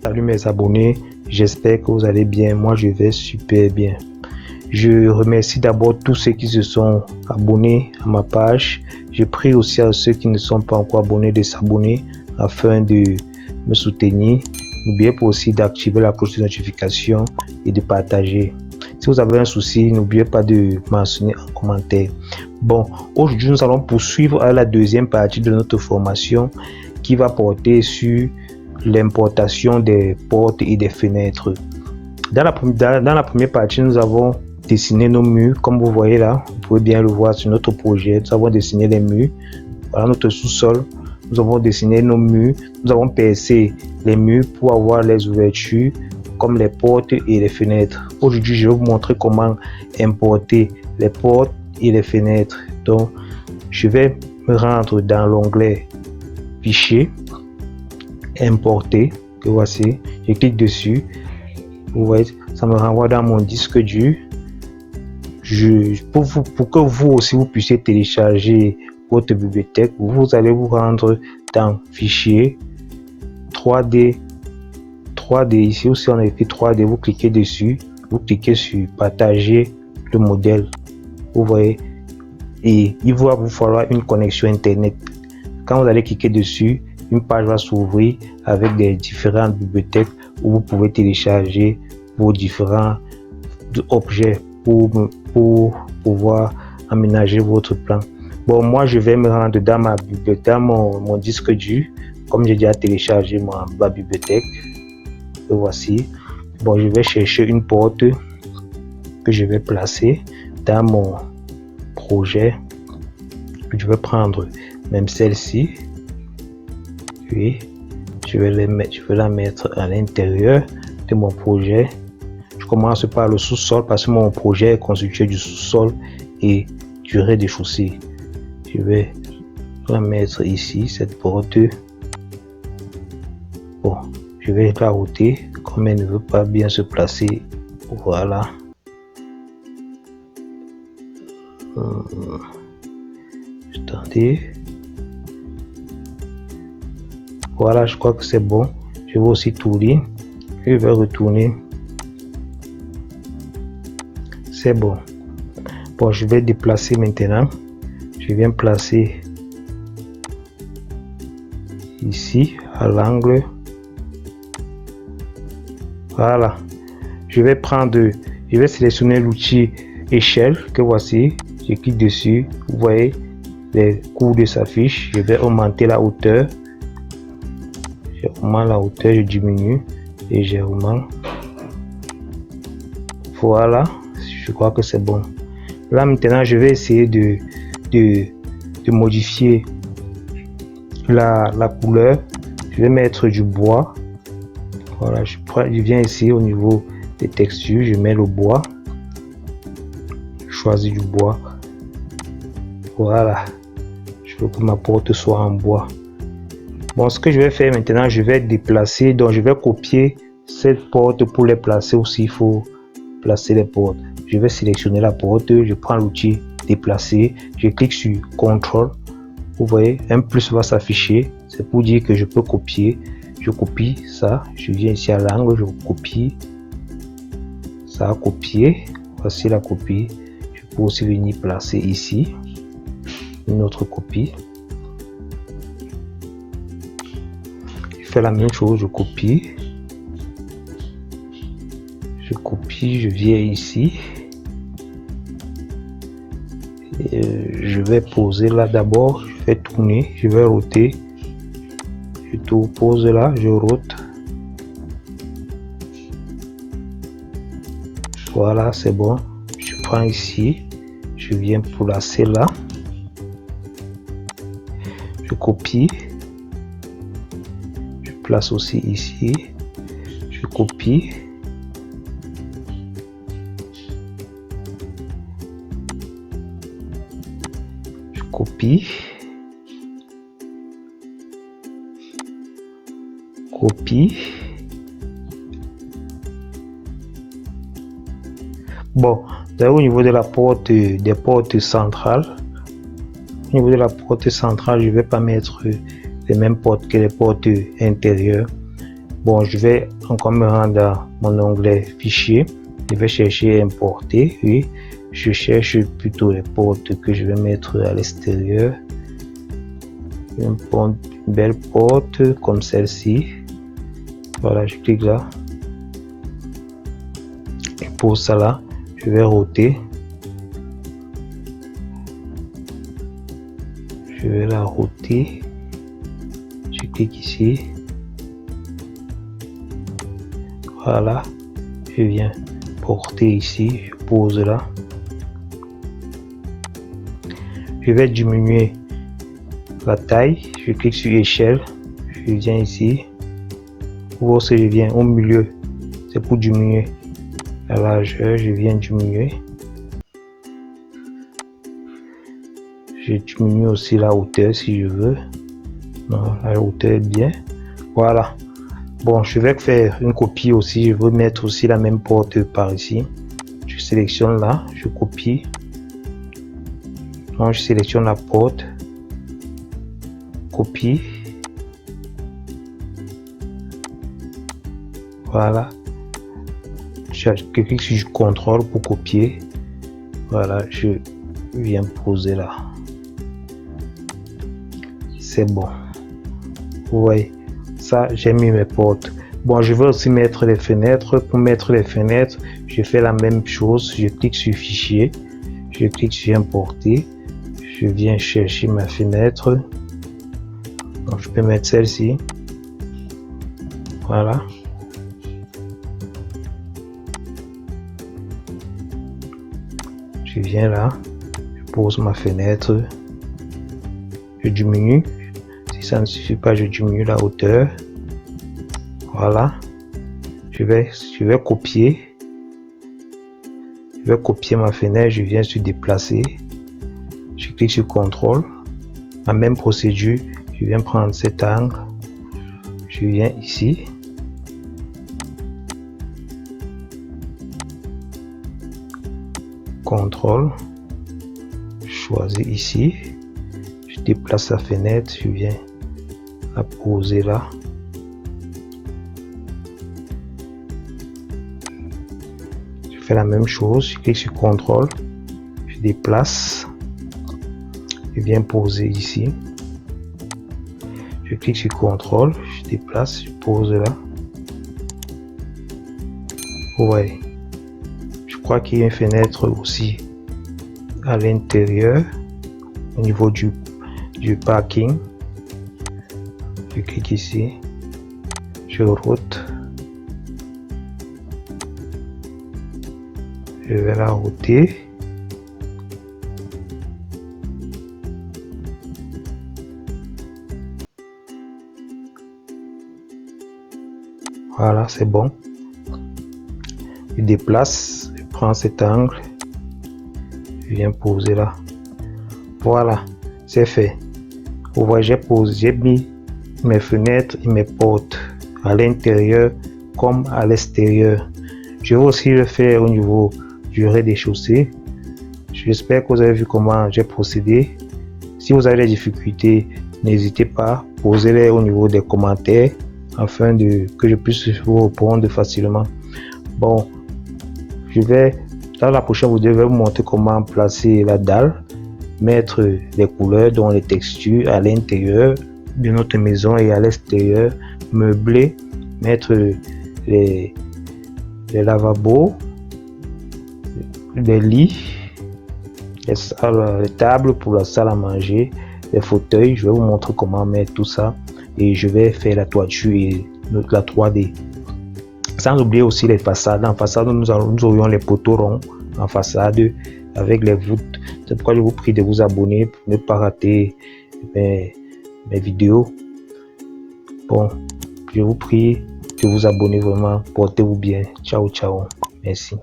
Salut mes abonnés, j'espère que vous allez bien. Moi je vais super bien. Je remercie d'abord tous ceux qui se sont abonnés à ma page. Je prie aussi à ceux qui ne sont pas encore abonnés de s'abonner afin de me soutenir. N'oubliez pas aussi d'activer la cloche de notification et de partager. Si vous avez un souci, n'oubliez pas de mentionner en commentaire. Bon, aujourd'hui nous allons poursuivre à la deuxième partie de notre formation qui va porter sur l'importation des portes et des fenêtres. Dans la première partie, nous avons dessiné nos murs, comme vous voyez là, vous pouvez bien le voir sur notre projet. Nous avons dessiné les murs, voilà notre sous-sol. Nous avons dessiné nos murs, nous avons percé les murs pour avoir les ouvertures comme les portes et les fenêtres. Aujourd'hui, je vais vous montrer comment importer les portes et les fenêtres. Donc, je vais me rendre dans l'onglet Fichier, Importer, que voici. Je clique dessus. Vous voyez, ça me renvoie dans mon disque dur. Pour que vous aussi vous puissiez télécharger votre bibliothèque, vous allez vous rendre dans Fichier, 3D. Ici aussi on a écrit 3D, vous cliquez dessus, vous cliquez sur Partager le modèle. Vous voyez, et il va vous falloir une connexion internet. Quand vous allez cliquer dessus, une page va s'ouvrir avec des différentes bibliothèques où vous pouvez télécharger vos différents objets pour pouvoir aménager votre plan. Bon, moi je vais me rendre dans ma bibliothèque, dans mon disque dur, comme j'ai déjà téléchargé ma bibliothèque. Et voici. Bon, je vais chercher une porte que je vais placer dans mon projet. Je vais prendre même celle-ci. Puis je vais la mettre à l'intérieur de mon projet. Je commence par le sous-sol parce que mon projet est constitué du sous-sol et du rez-de-chaussée. Je vais la mettre ici, cette porte. Bon, je vais la ôter comme elle ne veut pas bien se placer. Voilà. Attendez. Voilà, je crois que c'est bon. Je vais aussi tourner. Je vais retourner. C'est bon. Bon, je vais déplacer maintenant. Je viens placer ici à l'angle. Voilà. Je vais sélectionner l'outil échelle que voici. Je clique dessus. Vous voyez, les coudes s'affichent. Je vais augmenter la hauteur. J'augmente la hauteur, je diminue légèrement. Voilà, je crois que c'est bon. Là maintenant, je vais essayer de modifier la couleur. Je vais mettre du bois. Voilà, je viens ici au niveau des textures, je mets le bois. Je choisis du bois. Voilà, je veux que ma porte soit en bois. Bon, ce que je vais faire maintenant, je vais déplacer, donc je vais copier cette porte pour les placer aussi. Il faut placer les portes. Je vais sélectionner la porte, je prends l'outil déplacer, je clique sur CTRL. Vous voyez, un plus va s'afficher. C'est pour dire que je peux copier. Je copie ça, je viens ici à l'angle, je copie. Ça a copié. Voici la copie. Je peux aussi venir placer ici une autre copie. Je fais la même chose, je copie, je viens ici et je vais poser là d'abord, je fais tourner, je vais roter, je tout pose là, je rote, voilà, c'est bon. Je prends ici, je viens placer là, je copie, place aussi ici, je copie, je copie, bon, au niveau de la porte, des portes centrales, au niveau de la porte centrale, je vais pas mettre les mêmes portes que les portes intérieures. Bon, je vais encore me rendre dans mon onglet fichier. Je vais chercher importer. Oui, je cherche plutôt les portes que je vais mettre à l'extérieur. Une belle porte comme celle-ci. Voilà, je clique là. Et pour ça là, je vais ôter. Je vais la ôter. Je clique ici. Voilà, je viens porter ici, je pose là. Je vais diminuer la taille, je clique sur échelle, je viens ici. Pour voir si je viens au milieu, c'est pour diminuer la largeur, je viens diminuer. Je diminue aussi la hauteur si je veux. Non, la hauteur est bien. Voilà. Bon, je vais faire une copie aussi. Je veux mettre aussi la même porte par ici. Je sélectionne là, je copie. Donc, je sélectionne la porte. Copie. Voilà. Je clique sur CTRL pour copier. Voilà, je viens poser là. C'est bon. Vous voyez. Ça, j'ai mis mes portes. Bon, je veux aussi mettre les fenêtres. Pour mettre les fenêtres, je fais la même chose. Je clique sur fichier, je clique sur importer, je viens chercher ma fenêtre. Donc, je peux mettre celle-ci. Voilà. Je viens là, je pose ma fenêtre, je diminue. Si ça ne suffit pas, je diminue la hauteur. Voilà. Je vais copier. Je vais copier ma fenêtre. Je viens sur déplacer. Je clique sur CTRL. La même procédure. Je viens prendre cet angle. Je viens ici. CTRL. Je choisis ici. Je déplace la fenêtre. Je viens la poser là. Je fais la même chose, je clique sur CTRL, je déplace, je viens poser ici. Je clique sur CTRL, je déplace, je pose là. Vous voyez, je crois qu'il y a une fenêtre aussi à l'intérieur au niveau du parking. Je clique ici, je route, je vais la router. Voilà, c'est bon. Je déplace, je prends cet angle, je viens poser là. Voilà, c'est fait. Vous voyez, j'ai mis mes fenêtres et mes portes à l'intérieur comme à l'extérieur. Je vais aussi le faire au niveau du rez-de-chaussée. J'espère que vous avez vu comment j'ai procédé. Si vous avez des difficultés, n'hésitez pas, posez-les au niveau des commentaires afin que je puisse vous répondre facilement. Bon, dans la prochaine vidéo, je vais vous montrer comment placer la dalle, mettre les couleurs, dont les textures à l'intérieur de notre maison et à l'extérieur, meubler, mettre les lavabos, les lits, les tables pour la salle à manger, les fauteuils. Je vais vous montrer comment mettre tout ça et je vais faire la toiture et la 3D. Sans oublier aussi les façades. En façade, nous aurions les poteaux ronds en façade avec les voûtes. C'est pourquoi je vous prie de vous abonner pour ne pas rater mes vidéos. Bon, je vous prie de vous abonner vraiment. Portez-vous bien. Ciao, ciao. Merci.